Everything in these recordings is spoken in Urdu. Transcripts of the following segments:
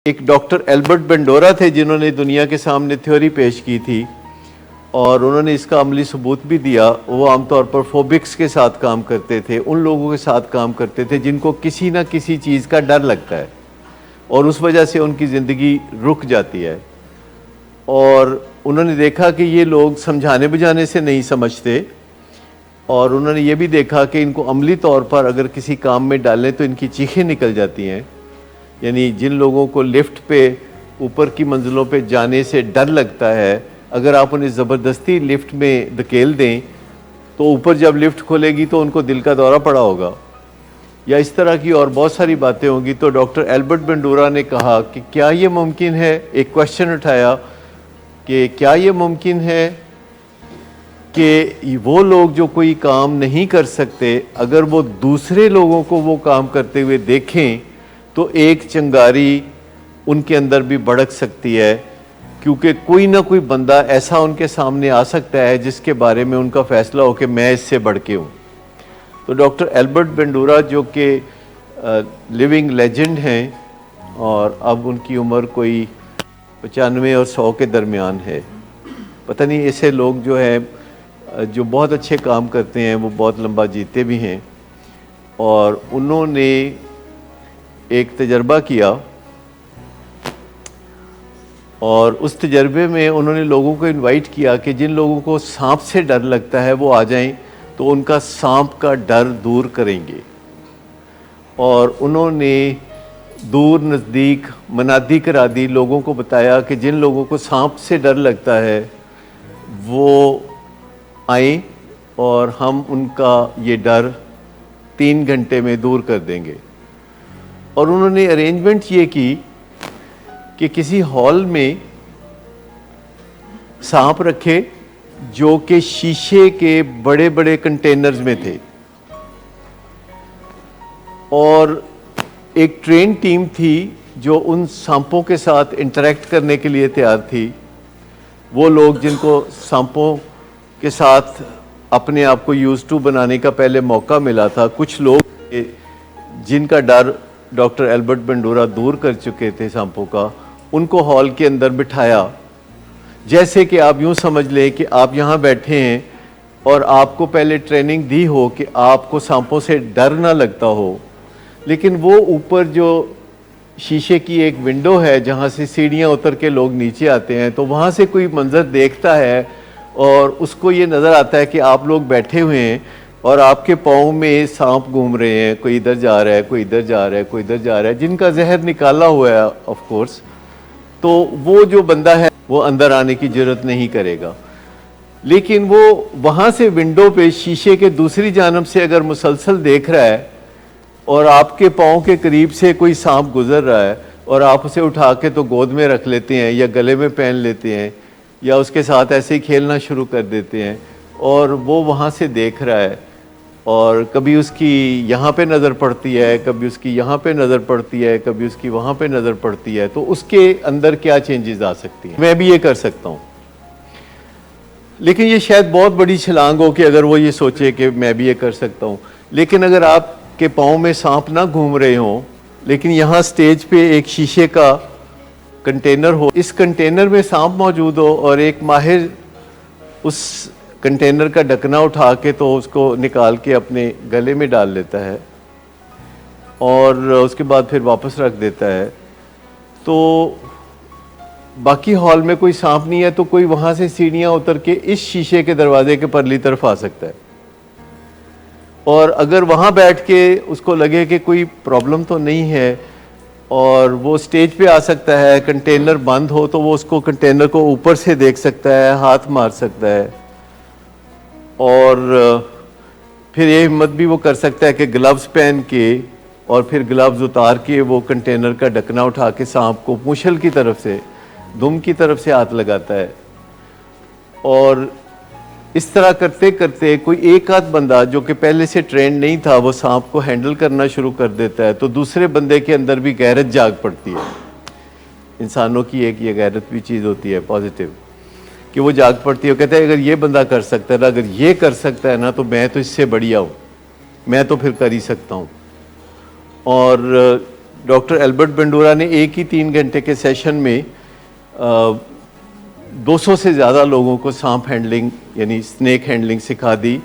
ایک ڈاکٹر ایلبرٹ بینڈورا تھے جنہوں نے دنیا کے سامنے تھیوری پیش کی تھی اور انہوں نے اس کا عملی ثبوت بھی دیا۔ وہ عام طور پر فوبکس کے ساتھ کام کرتے تھے، ان لوگوں کے ساتھ کام کرتے تھے جن کو کسی نہ کسی چیز کا ڈر لگتا ہے اور اس وجہ سے ان کی زندگی رک جاتی ہے، اور انہوں نے دیکھا کہ یہ لوگ سمجھانے بجانے سے نہیں سمجھتے، اور انہوں نے یہ بھی دیکھا کہ ان کو عملی طور پر اگر کسی کام میں ڈالیں تو ان کی چیخیں نکل جاتی ہیں۔ یعنی جن لوگوں کو لفٹ پہ اوپر کی منزلوں پہ جانے سے ڈر لگتا ہے، اگر آپ انہیں زبردستی لفٹ میں دھکیل دیں تو اوپر جب لفٹ کھولے گی تو ان کو دل کا دورہ پڑا ہوگا، یا اس طرح کی اور بہت ساری باتیں ہوں گی۔ تو ڈاکٹر ایلبرٹ بینڈورا نے کہا کہ کیا یہ ممکن ہے، ایک کویشچن اٹھایا کہ کیا یہ ممکن ہے کہ وہ لوگ جو کوئی کام نہیں کر سکتے، اگر وہ دوسرے لوگوں کو وہ کام کرتے ہوئے دیکھیں تو ایک چنگاری ان کے اندر بھی بھڑک سکتی ہے، کیونکہ کوئی نہ کوئی بندہ ایسا ان کے سامنے آ سکتا ہے جس کے بارے میں ان کا فیصلہ ہو کہ میں اس سے بڑھ کے ہوں۔ تو ڈاکٹر ایلبرٹ بینڈورا جو کہ لیونگ لیجنڈ ہیں، اور اب ان کی عمر کوئی 95 اور 100 کے درمیان ہے۔ پتہ نہیں ایسے لوگ جو ہیں جو بہت اچھے کام کرتے ہیں وہ بہت لمبا جیتے بھی ہیں، اور انہوں نے ایک تجربہ کیا، اور اس تجربے میں انہوں نے لوگوں کو انوائٹ کیا کہ جن لوگوں کو سانپ سے ڈر لگتا ہے وہ آ جائیں تو ان کا سانپ کا ڈر دور کریں گے۔ اور انہوں نے دور نزدیک منادی کرا دی، لوگوں کو بتایا کہ جن لوگوں کو سانپ سے ڈر لگتا ہے وہ آئیں اور ہم ان کا یہ ڈر 3 گھنٹے میں دور کر دیں گے۔ اور انہوں نے ارینجمنٹ یہ کی کہ کسی ہال میں سانپ رکھے جو کہ شیشے کے بڑے بڑے کنٹینرز میں تھے، اور ایک ٹرین ٹیم تھی جو ان سانپوں کے ساتھ انٹریکٹ کرنے کے لیے تیار تھی۔ وہ لوگ جن کو سانپوں کے ساتھ اپنے آپ کو یوز ٹو بنانے کا پہلے موقع ملا تھا، کچھ لوگ جن کا ڈر ڈاکٹر ایلبرٹ بینڈورا دور کر چکے تھے سانپوں کا، ان کو ہال کے اندر بٹھایا، جیسے کہ آپ یوں سمجھ لیں کہ آپ یہاں بیٹھے ہیں اور آپ کو پہلے ٹریننگ دی ہو کہ آپ کو سانپوں سے ڈر نہ لگتا ہو، لیکن وہ اوپر جو شیشے کی ایک ونڈو ہے جہاں سے سیڑھیاں اتر کے لوگ نیچے آتے ہیں، تو وہاں سے کوئی منظر دیکھتا ہے اور اس کو یہ نظر آتا ہے کہ آپ لوگ بیٹھے ہوئے ہیں اور آپ کے پاؤں میں سانپ گھوم رہے ہیں، کوئی ادھر جا رہا ہے، کوئی ادھر جا رہا ہے، کوئی ادھر جا رہا ہے، جن کا زہر نکالا ہوا ہے آف کورس۔ تو وہ جو بندہ ہے وہ اندر آنے کی جرات نہیں کرے گا، لیکن وہ وہاں سے ونڈو پہ شیشے کے دوسری جانب سے اگر مسلسل دیکھ رہا ہے اور آپ کے پاؤں کے قریب سے کوئی سانپ گزر رہا ہے اور آپ اسے اٹھا کے تو گود میں رکھ لیتے ہیں یا گلے میں پہن لیتے ہیں یا اس کے ساتھ ایسے ہی کھیلنا شروع کر دیتے ہیں، اور وہ وہاں سے دیکھ رہا ہے، اور کبھی اس کی یہاں پہ نظر پڑتی ہے، کبھی اس کی یہاں پہ نظر پڑتی ہے، کبھی اس کی وہاں پہ نظر پڑتی ہے، تو اس کے اندر کیا چینجز آ سکتی ہیں؟ میں بھی یہ کر سکتا ہوں، لیکن یہ شاید بہت بڑی چھلانگ ہو کہ اگر وہ یہ سوچے کہ میں بھی یہ کر سکتا ہوں۔ لیکن اگر آپ کے پاؤں میں سانپ نہ گھوم رہے ہوں، لیکن یہاں سٹیج پہ ایک شیشے کا کنٹینر ہو، اس کنٹینر میں سانپ موجود ہو، اور ایک ماہر اس کنٹینر کا ڈھکنا اٹھا کے تو اس کو نکال کے اپنے گلے میں ڈال لیتا ہے اور اس کے بعد پھر واپس رکھ دیتا ہے، تو باقی ہال میں کوئی سانپ نہیں ہے، تو کوئی وہاں سے سیڑھیاں اتر کے اس شیشے کے دروازے کے پرلی طرف آ سکتا ہے، اور اگر وہاں بیٹھ کے اس کو لگے کہ کوئی پرابلم تو نہیں ہے اور وہ سٹیج پہ آ سکتا ہے، کنٹینر بند ہو تو وہ اس کو کنٹینر کو اوپر سے دیکھ سکتا ہے، ہاتھ مار سکتا ہے، اور پھر یہ ہمت بھی وہ کر سکتا ہے کہ گلوز پہن کے اور پھر گلوز اتار کے وہ کنٹینر کا ڈھکنا اٹھا کے سانپ کو پونچھل کی طرف سے، دم کی طرف سے ہاتھ لگاتا ہے، اور اس طرح کرتے کرتے کوئی ایک آدھ بندہ جو کہ پہلے سے ٹرینڈ نہیں تھا وہ سانپ کو ہینڈل کرنا شروع کر دیتا ہے، تو دوسرے بندے کے اندر بھی غیرت جاگ پڑتی ہے۔ انسانوں کی ایک یہ غیرت بھی چیز ہوتی ہے پازیٹیو، کہ وہ جاگ پڑتی ہے، وہ کہتا ہے اگر یہ بندہ کر سکتا ہے نا، اگر یہ کر سکتا ہے نا، تو میں تو اس سے بڑھیا ہوں، میں تو پھر کر ہی سکتا ہوں۔ اور ڈاکٹر البرٹ بنڈورا نے ایک ہی 3 گھنٹے کے سیشن میں 200 سے زیادہ لوگوں کو سانپ ہینڈلنگ یعنی سنیک ہینڈلنگ سکھا دی.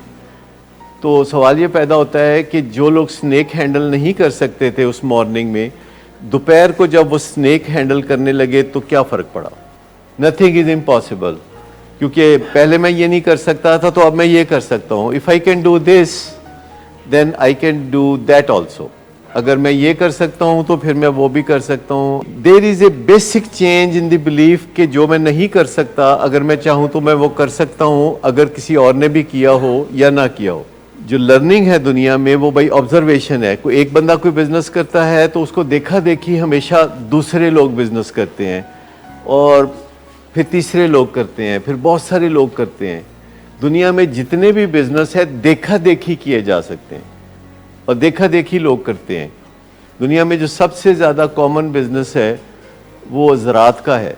تو سوال یہ پیدا ہوتا ہے کہ جو لوگ سنیک ہینڈل نہیں کر سکتے تھے اس مارننگ میں، دوپہر کو جب وہ سنیک ہینڈل کرنے لگے تو کیا فرق پڑا؟ نتھنگ از امپاسبل، کیونکہ پہلے میں یہ نہیں کر سکتا تھا تو اب میں یہ کر سکتا ہوں. If I can do this then I can do that also. اگر میں یہ کر سکتا ہوں تو پھر میں وہ بھی کر سکتا ہوں. There is a basic change in the belief کہ جو میں نہیں کر سکتا اگر میں چاہوں تو میں وہ کر سکتا ہوں، اگر کسی اور نے بھی کیا ہو یا نہ کیا ہو. جو لرننگ ہے دنیا میں وہ بھائی آبزرویشن ہے. کوئی ایک بندہ کوئی بزنس کرتا ہے تو اس کو دیکھا دیکھی ہمیشہ دوسرے لوگ بزنس کرتے ہیں، اور پھر تیسرے لوگ کرتے ہیں، پھر بہت سارے لوگ کرتے ہیں. دنیا میں جتنے بھی بزنس ہے دیکھا دیکھی کیے جا سکتے ہیں اور دیکھا دیکھی لوگ کرتے ہیں. دنیا میں جو سب سے زیادہ کامن بزنس ہے وہ زراعت کا ہے،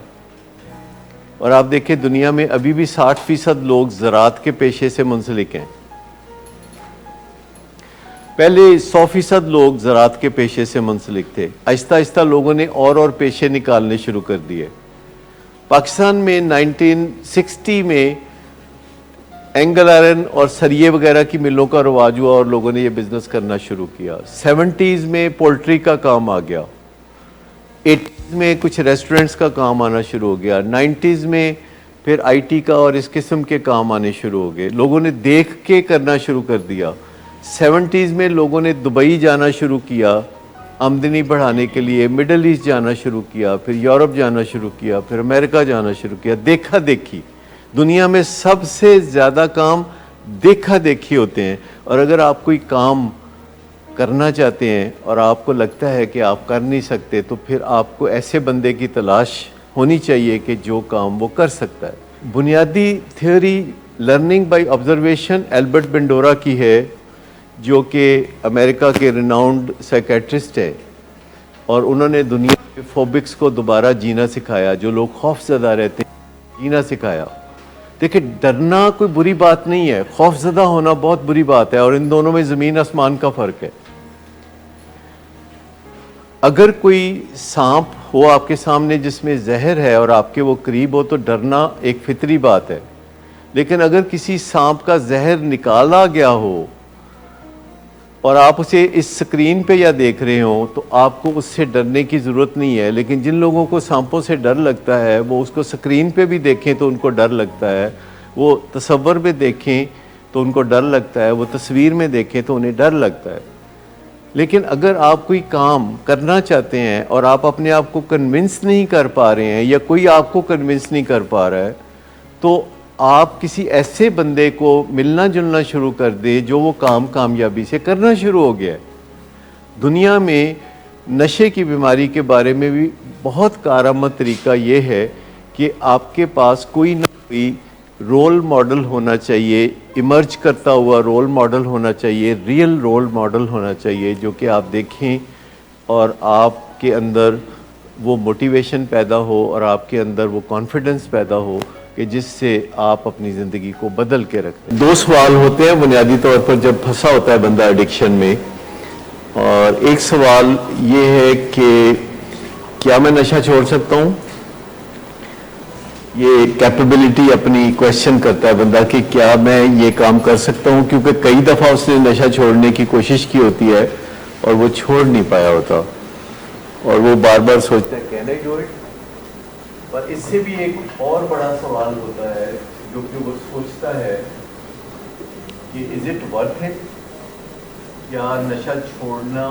اور آپ دیکھیں دنیا میں ابھی بھی 60% لوگ زراعت کے پیشے سے منسلک ہیں. پہلے 100% لوگ زراعت کے پیشے سے منسلک تھے. آہستہ آہستہ لوگوں نے اور پیشے نکالنے شروع کر دیے. پاکستان میں 1960 میں اینگل آئرن اور سریے وغیرہ کی ملوں کا رواج ہوا اور لوگوں نے یہ بزنس کرنا شروع کیا. 70s میں پولٹری کا کام آ گیا. 80s میں کچھ ریسٹورنٹس کا کام آنا شروع ہو گیا. 90s میں پھر آئی ٹی کا اور اس قسم کے کام آنے شروع ہو گئے. لوگوں نے دیکھ کے کرنا شروع کر دیا. 70s میں لوگوں نے دبئی جانا شروع کیا آمدنی بڑھانے کے لیے، مڈل ایسٹ جانا شروع کیا، پھر یورپ جانا شروع کیا، پھر امریکہ جانا شروع کیا. دیکھا دیکھی. دنیا میں سب سے زیادہ کام دیکھا دیکھی ہوتے ہیں. اور اگر آپ کوئی کام کرنا چاہتے ہیں اور آپ کو لگتا ہے کہ آپ کر نہیں سکتے تو پھر آپ کو ایسے بندے کی تلاش ہونی چاہیے کہ جو کام وہ کر سکتا ہے. بنیادی theory learning by observation Albert Bandura کی ہے، جو کہ امریکہ کے ریناؤنڈ سائیکیٹرسٹ ہے، اور انہوں نے دنیا کے فوبکس کو دوبارہ جینا سکھایا. جو لوگ خوف زدہ رہتے ہیں جینا سکھایا. دیکھیں ڈرنا کوئی بری بات نہیں ہے، خوف زدہ ہونا بہت بری بات ہے، اور ان دونوں میں زمین آسمان کا فرق ہے. اگر کوئی سانپ ہو آپ کے سامنے جس میں زہر ہے اور آپ کے وہ قریب ہو تو ڈرنا ایک فطری بات ہے. لیکن اگر کسی سانپ کا زہر نکالا گیا ہو اور آپ اسے اس سکرین پہ یا دیکھ رہے ہوں تو آپ کو اس سے ڈرنے کی ضرورت نہیں ہے. لیکن جن لوگوں کو سانپوں سے ڈر لگتا ہے وہ اس کو سکرین پہ بھی دیکھیں تو ان کو ڈر لگتا ہے، وہ تصور میں دیکھیں تو ان کو ڈر لگتا ہے، وہ تصویر میں دیکھیں تو انہیں ڈر لگتا ہے. لیکن اگر آپ کوئی کام کرنا چاہتے ہیں اور آپ اپنے آپ کو کنونس نہیں کر پا رہے ہیں یا کوئی آپ کو کنونس نہیں کر پا رہا ہے تو آپ کسی ایسے بندے کو ملنا جلنا شروع کر دیں جو وہ کام کامیابی سے کرنا شروع ہو گیا ہے. دنیا میں نشے کی بیماری کے بارے میں بھی بہت کارآمد طریقہ یہ ہے کہ آپ کے پاس کوئی نہ کوئی رول ماڈل ہونا چاہیے، ایمرج کرتا ہوا رول ماڈل ہونا چاہیے، ریئل رول ماڈل ہونا چاہیے جو کہ آپ دیکھیں اور آپ کے اندر وہ موٹیویشن پیدا ہو اور آپ کے اندر وہ کانفیڈنس پیدا ہو کہ جس سے آپ اپنی زندگی کو بدل کے رکھتے ہیں. 2 سوال ہوتے ہیں بنیادی طور پر جب پھنسا ہوتا ہے بندہ ایڈکشن میں، اور ایک سوال یہ ہے کہ کیا میں نشہ چھوڑ سکتا ہوں؟ یہ کیپیبلٹی اپنی کویشچن کرتا ہے بندہ کہ کیا میں یہ کام کر سکتا ہوں، کیونکہ کئی دفعہ اس نے نشہ چھوڑنے کی کوشش کی ہوتی ہے اور وہ چھوڑ نہیں پایا ہوتا، اور وہ بار بار سوچتا ہے کین آئی ڈو اٹ. اور اس سے بھی ایک اور بڑا سوال ہوتا ہے جو کہ وہ سوچتا ہے کہ از اٹ ورتھ اٹ، کیا نشہ چھوڑنا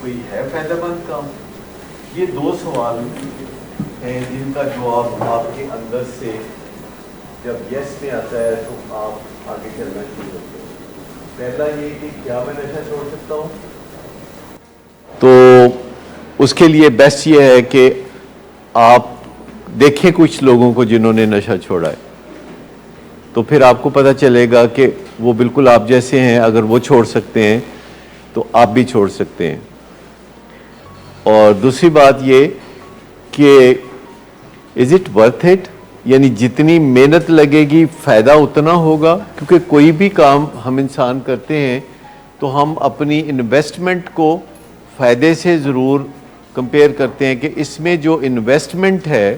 کوئی ہے فائدہ مند کام؟ یہ 2 سوال ہیں جن کا جواب آپ کے اندر سے جب یس میں آتا ہے تو آپ آگے چلنا شروع کرتے ہیں. پہلا یہ کہ کیا میں نشہ چھوڑ سکتا ہوں؟ تو اس کے لیے بیسٹ یہ ہے کہ آپ دیکھیں کچھ لوگوں کو جنہوں نے نشہ چھوڑا ہے، تو پھر آپ کو پتہ چلے گا کہ وہ بالکل آپ جیسے ہیں. اگر وہ چھوڑ سکتے ہیں تو آپ بھی چھوڑ سکتے ہیں. اور دوسری بات یہ کہ از اٹ ورتھ اٹ، یعنی جتنی محنت لگے گی فائدہ اتنا ہوگا. کیونکہ کوئی بھی کام ہم انسان کرتے ہیں تو ہم اپنی انویسٹمنٹ کو فائدے سے ضرور کمپیئر کرتے ہیں کہ اس میں جو انویسٹمنٹ ہے،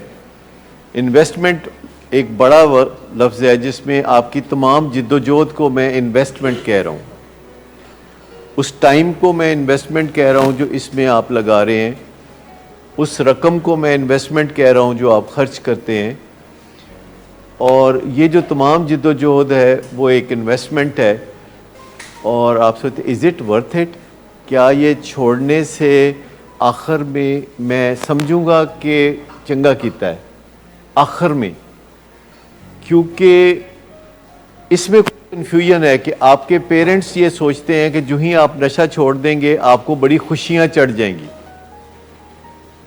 انویسٹمنٹ ایک بڑا لفظ ہے جس میں آپ کی تمام جد و جہد کو میں انویسٹمنٹ کہہ رہا ہوں، اس ٹائم کو میں انویسٹمنٹ کہہ رہا ہوں جو اس میں آپ لگا رہے ہیں، اس رقم کو میں انویسٹمنٹ کہہ رہا ہوں جو آپ خرچ کرتے ہیں، اور یہ جو تمام جد و جہد ہے وہ ایک انویسٹمنٹ ہے. اور آپ سوچتے از اٹ ورتھ اٹ، کیا یہ چھوڑنے سے آخر میں سمجھوں گا کہ چنگا کیتا ہے آخر میں، کیونکہ اس میں کنفیوژن ہے کہ آپ کے پیرنٹس یہ سوچتے ہیں کہ جو ہی آپ نشہ چھوڑ دیں گے آپ کو بڑی خوشیاں چڑھ جائیں گی.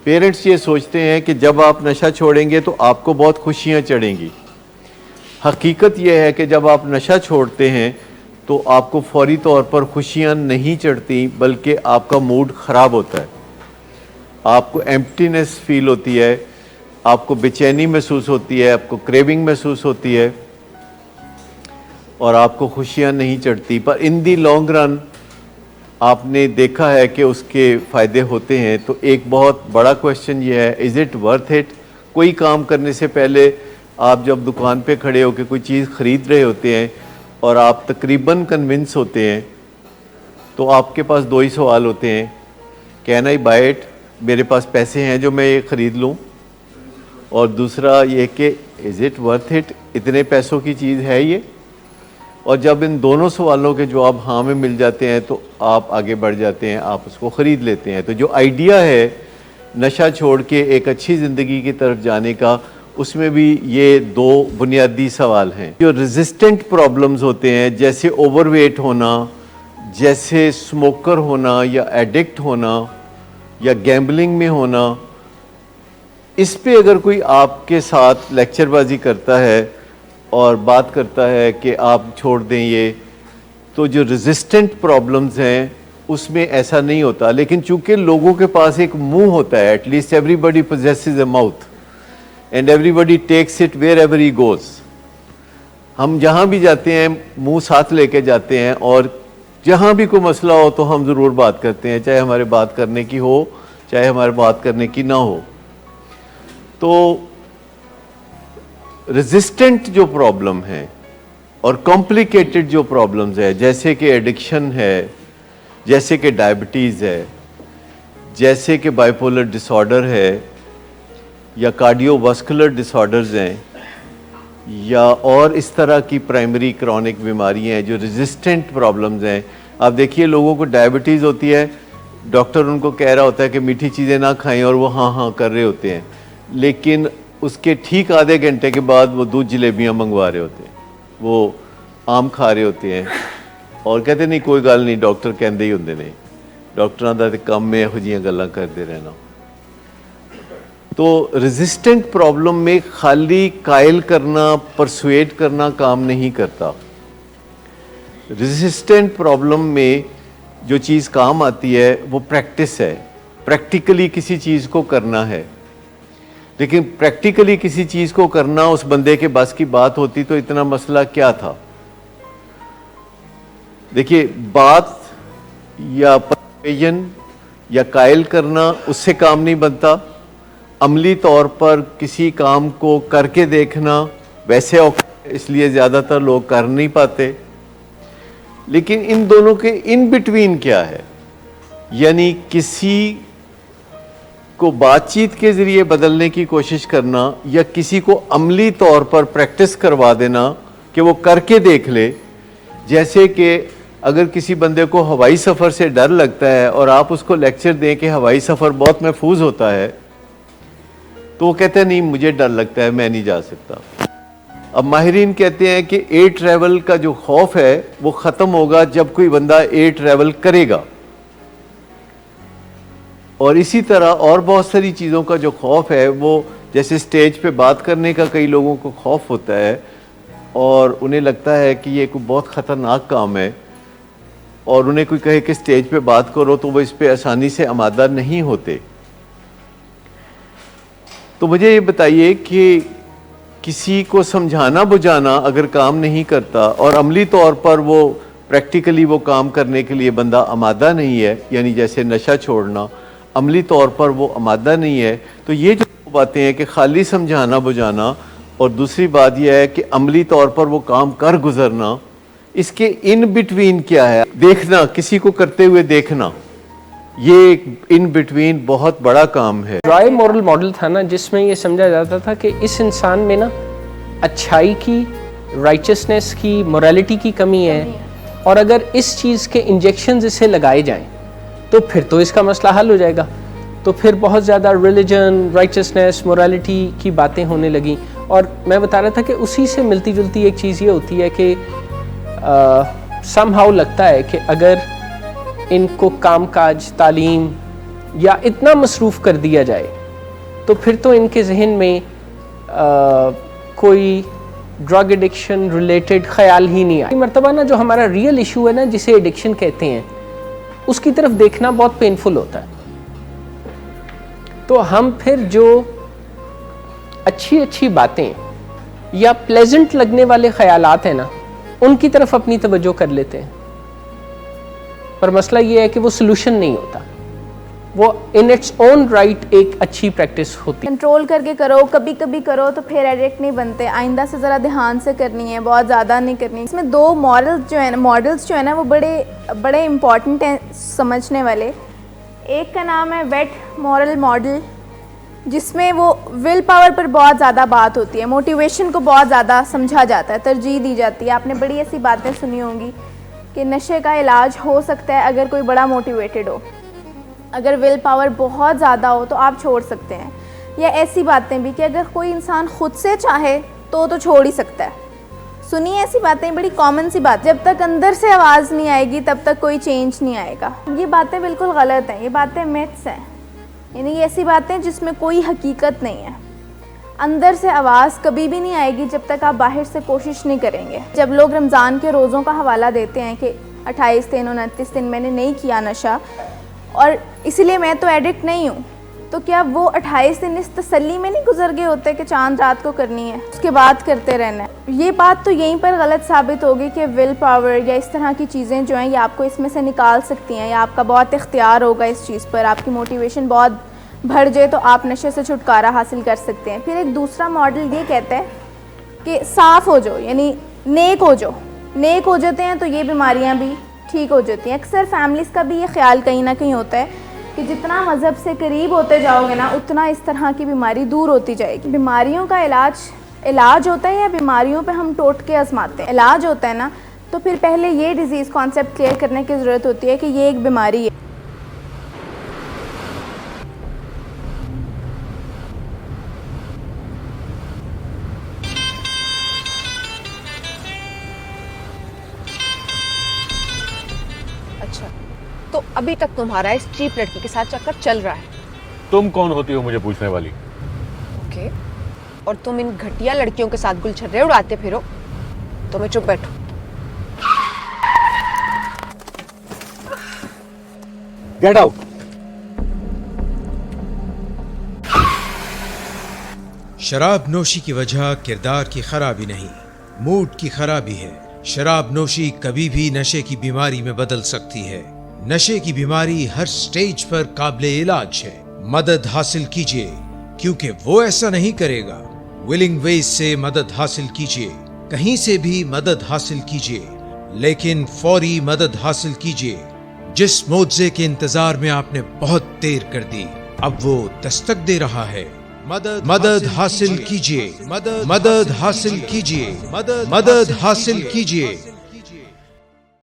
پیرنٹس یہ سوچتے ہیں کہ جب آپ نشہ چھوڑیں گے تو آپ کو بہت خوشیاں چڑھیں گی. حقیقت یہ ہے کہ جب آپ نشہ چھوڑتے ہیں تو آپ کو فوری طور پر خوشیاں نہیں چڑھتی، بلکہ آپ کا موڈ خراب ہوتا ہے، آپ کو ایمپٹینس فیل ہوتی ہے، آپ کو بے چینی محسوس ہوتی ہے، آپ کو کریونگ محسوس ہوتی ہے، اور آپ کو خوشیاں نہیں چڑھتی. پر ان دی لانگ رن آپ نے دیکھا ہے کہ اس کے فائدے ہوتے ہیں. تو ایک بہت بڑا کویشچن یہ ہے، از اٹ ورتھ اٹ؟ کوئی کام کرنے سے پہلے آپ جب دکان پہ کھڑے ہو کے کوئی چیز خرید رہے ہوتے ہیں اور آپ تقریباً کنونس ہوتے ہیں تو آپ کے پاس دو ہی سوال ہوتے ہیں، کین آئی بائی اٹ، میرے پاس پیسے ہیں جو میں یہ خرید لوں، اور دوسرا یہ کہ از اٹ ورتھ اٹ، اتنے پیسوں کی چیز ہے یہ. اور جب ان دونوں سوالوں کے جواب ہاں میں مل جاتے ہیں تو آپ آگے بڑھ جاتے ہیں، آپ اس کو خرید لیتے ہیں. تو جو آئیڈیا ہے نشہ چھوڑ کے ایک اچھی زندگی کی طرف جانے کا، اس میں بھی یہ دو بنیادی سوال ہیں. جو ریزسٹنٹ پرابلمز ہوتے ہیں جیسے اوور ویٹ ہونا، جیسے اسموکر ہونا یا ایڈکٹ ہونا یا گیمبلنگ میں ہونا، اس پہ اگر کوئی آپ کے ساتھ لیکچر بازی کرتا ہے اور بات کرتا ہے کہ آپ چھوڑ دیں یہ، تو جو ریزسٹنٹ پرابلمز ہیں اس میں ایسا نہیں ہوتا. لیکن چونکہ لوگوں کے پاس ایک منہ ہوتا ہے، at least everybody possesses a mouth and everybody takes it wherever he goes. ہم جہاں بھی جاتے ہیں منہ ساتھ لے کے جاتے ہیں، اور جہاں بھی کوئی مسئلہ ہو تو ہم ضرور بات کرتے ہیں، چاہے ہمارے بات کرنے کی ہو چاہے ہمارے بات کرنے کی نہ ہو. تو ریزسٹنٹ جو پرابلم ہے اور کمپلیکیٹڈ جو پرابلمز ہے، جیسے کہ ایڈکشن ہے، جیسے کہ ڈائبٹیز ہے، جیسے کہ بائیپولر ڈس آرڈر ہے، یا کارڈیو واسکولر ڈس آرڈرز ہیں، یا اور اس طرح کی پرائمری کرونک بیماریاں ہیں جو ریزسٹنٹ پرابلمز ہیں. آپ دیکھیے لوگوں کو ڈائبٹیز ہوتی ہے، ڈاکٹر ان کو کہہ رہا ہوتا ہے کہ میٹھی چیزیں نہ کھائیں اور وہ ہاں ہاں کر رہے ہوتے ہیں، لیکن اس کے ٹھیک آدھے گھنٹے کے بعد وہ دودھ جلیبیاں منگوا رہے ہوتے ہیں، وہ آم کھا رہے ہوتے ہیں، اور کہتے نہیں کوئی گل نہیں، ڈاکٹر کہندے ہی ہوندے نے، ڈاکٹراں دا تے کم ہے ਇਹੋ ਜਿਹੀਆਂ ਗੱਲਾਂ ਕਰਦੇ ਰਹਿਣਾ. تو ریزسٹنٹ پرابلم میں خالی قائل کرنا، پرسویٹ کرنا کام نہیں کرتا. ریزسٹنٹ پرابلم میں جو چیز کام آتی ہے وہ پریکٹس ہے، پریکٹیکلی کسی چیز کو کرنا ہے. لیکن پریکٹیکلی کسی چیز کو کرنا اس بندے کے بس کی بات ہوتی تو اتنا مسئلہ کیا تھا. دیکھیے بات یا پرسویژن یا قائل کرنا اس سے کام نہیں بنتا، عملی طور پر کسی کام کو کر کے دیکھنا ویسے اس لیے زیادہ تر لوگ کر نہیں پاتے. لیکن ان دونوں کے ان بٹوین کیا ہے، یعنی کسی کو بات چیت کے ذریعے بدلنے کی کوشش کرنا یا کسی کو عملی طور پر پریکٹس کروا دینا کہ وہ کر کے دیکھ لے. جیسے کہ اگر کسی بندے کو ہوائی سفر سے ڈر لگتا ہے اور آپ اس کو لیکچر دیں کہ ہوائی سفر بہت محفوظ ہوتا ہے، تو وہ کہتے ہیں نہیں مجھے ڈر لگتا ہے میں نہیں جا سکتا. اب ماہرین کہتے ہیں کہ ایئر ٹریول کا جو خوف ہے وہ ختم ہوگا جب کوئی بندہ ایئر ٹریول کرے گا. اور اسی طرح اور بہت ساری چیزوں کا جو خوف ہے، وہ جیسے سٹیج پہ بات کرنے کا کئی لوگوں کو خوف ہوتا ہے اور انہیں لگتا ہے کہ یہ کوئی بہت خطرناک کام ہے، اور انہیں کوئی کہے کہ سٹیج پہ بات کرو تو وہ اس پہ آسانی سے آمادہ نہیں ہوتے. تو مجھے یہ بتائیے کہ کسی کو سمجھانا بجھانا اگر کام نہیں کرتا اور عملی طور پر وہ پریکٹیکلی وہ کام کرنے کے لیے بندہ آمادہ نہیں ہے، یعنی جیسے نشہ چھوڑنا، عملی طور پر وہ آمادہ نہیں ہے. تو یہ جو باتیں ہیں کہ خالی سمجھانا بجھانا اور دوسری بات یہ ہے کہ عملی طور پر وہ کام کر گزرنا, اس کے ان بٹوین کیا ہے, دیکھنا, کسی کو کرتے ہوئے دیکھنا, یہ ان بٹوین بہت بڑا کام ہے. رائے مورل ماڈل تھا نا جس میں یہ سمجھا جاتا تھا کہ اس انسان میں نا اچھائی کی, رائچسنس کی, موریلٹی کی کمی ہے, اور اگر اس چیز کے انجیکشنز اسے لگائے جائیں تو پھر تو اس کا مسئلہ حل ہو جائے گا. تو پھر بہت زیادہ ریلیجن, رائچسنس, موریلٹی کی باتیں ہونے لگیں. اور میں بتا رہا تھا کہ اسی سے ملتی جلتی ایک چیز یہ ہوتی ہے کہ سم ہاؤ لگتا ہے کہ اگر ان کو کام کاج, تعلیم یا اتنا مصروف کر دیا جائے تو پھر تو ان کے ذہن میں کوئی ڈرگ ایڈکشن ریلیٹڈ خیال ہی نہیں آئے. مرتبہ نا جو ہمارا ریئل ایشو ہے نا جسے ایڈکشن کہتے ہیں, اس کی طرف دیکھنا بہت پینفل ہوتا ہے. تو ہم پھر جو اچھی اچھی باتیں یا پلیزنٹ لگنے والے خیالات ہیں نا ان کی طرف اپنی توجہ کر لیتے ہیں, پر مسئلہ یہ ہے کہ وہ سلوشن نہیں ہوتا, وہ ان اٹس اون رائٹ ایک اچھی پریکٹس ہوتی ہے. کنٹرول کر کے کرو, کبھی کبھی کرو تو پھر ایڈکٹ نہیں بنتے. آئندہ سے ذرا دھیان سے کرنی ہے, بہت زیادہ نہیں کرنی. اس میں دو ماڈلز جو ہے نا وہ بڑے امپورٹنٹ ہیں سمجھنے والے. ایک کا نام ہے ویٹ مورل ماڈل, جس میں وہ ول پاور پر بہت زیادہ بات ہوتی ہے, موٹیویشن کو بہت زیادہ سمجھا جاتا ہے, ترجیح دی جاتی ہے. آپ نے بڑی ایسی باتیں سنی ہوں گی کہ نشے کا علاج ہو سکتا ہے اگر کوئی بڑا موٹیویٹڈ ہو, اگر ول پاور بہت زیادہ ہو تو آپ چھوڑ سکتے ہیں. یا ایسی باتیں بھی کہ اگر کوئی انسان خود سے چاہے تو چھوڑ ہی سکتا ہے. سنیے ایسی باتیں, بڑی کامن سی بات. جب تک اندر سے آواز نہیں آئے گی تب تک کوئی چینج نہیں آئے گا. یہ باتیں بالکل غلط ہیں, یہ باتیں میتھس ہیں, یعنی یہ ایسی باتیں جس میں کوئی حقیقت نہیں ہے. اندر سے آواز کبھی بھی نہیں آئے گی جب تک آپ باہر سے کوشش نہیں کریں گے. جب لوگ رمضان کے روزوں کا حوالہ دیتے ہیں کہ 28 دن 29 دن میں نے نہیں کیا نشہ اور اسی لیے میں تو ایڈکٹ نہیں ہوں, تو کیا وہ 28 دن اس تسلی میں نہیں گزر گئے ہوتے کہ چاند رات کو کرنی ہے, اس کے بعد کرتے رہنا ہے؟ یہ بات تو یہیں پر غلط ثابت ہوگی کہ ول پاور یا اس طرح کی چیزیں جو ہیں یہ آپ کو اس میں سے نکال سکتی ہیں, یا آپ کا بہت اختیار ہوگا اس چیز پر, آپ کی موٹیویشن بہت بڑھ جائے تو آپ نشے سے چھٹکارا حاصل کر سکتے ہیں. پھر ایک دوسرا ماڈل یہ کہتا ہے کہ صاف ہو جاؤ, یعنی نیک ہو جاؤ. نیک ہو جاتے ہیں تو یہ بیماریاں بھی ٹھیک ہو جاتی ہیں. اکثر فیملیز کا بھی یہ خیال کہیں نہ کہیں ہوتا ہے کہ جتنا مذہب سے قریب ہوتے جاؤ گے نا اتنا اس طرح کی بیماری دور ہوتی جائے گی. بیماریوں کا علاج ہوتا ہے یا بیماریوں پہ ہم ٹوٹکے آزماتے ہیں؟ علاج ہوتا ہے نا, تو پھر پہلے یہ ڈیزیز کانسیپٹ کلیئر کرنے کی ضرورت ہوتی ہے کہ یہ ایک بیماری ہے. اچھا, تو ابھی تک تمہارا اس چیپ لڑکی کے ساتھ چکر چل رہا ہے. تم کون ہوتی ہو مجھے پوچھنے والی؟ اوکے, اور تم ان گھٹیا لڑکیوں کے ساتھ گلچھرے اڑاتے پھرو تو میں چپ بیٹھوں. Get out. شراب نوشی کی وجہ کردار کی خرابی نہیں, موڈ کی خرابی ہے. شراب نوشی کبھی بھی نشے کی بیماری میں بدل سکتی ہے. نشے کی بیماری ہر سٹیج پر قابل علاج ہے. مدد حاصل کیجیے, کیونکہ وہ ایسا نہیں کرے گا. ولنگ ویز سے مدد حاصل کیجیے, کہیں سے بھی مدد حاصل کیجیے, لیکن فوری مدد حاصل کیجیے. جس معجزے کے انتظار میں آپ نے بہت دیر کر دی اب وہ دستک دے رہا ہے. مدد حاصل کیجیے, مدد حاصل کیجیے, مدد حاصل کیجیے.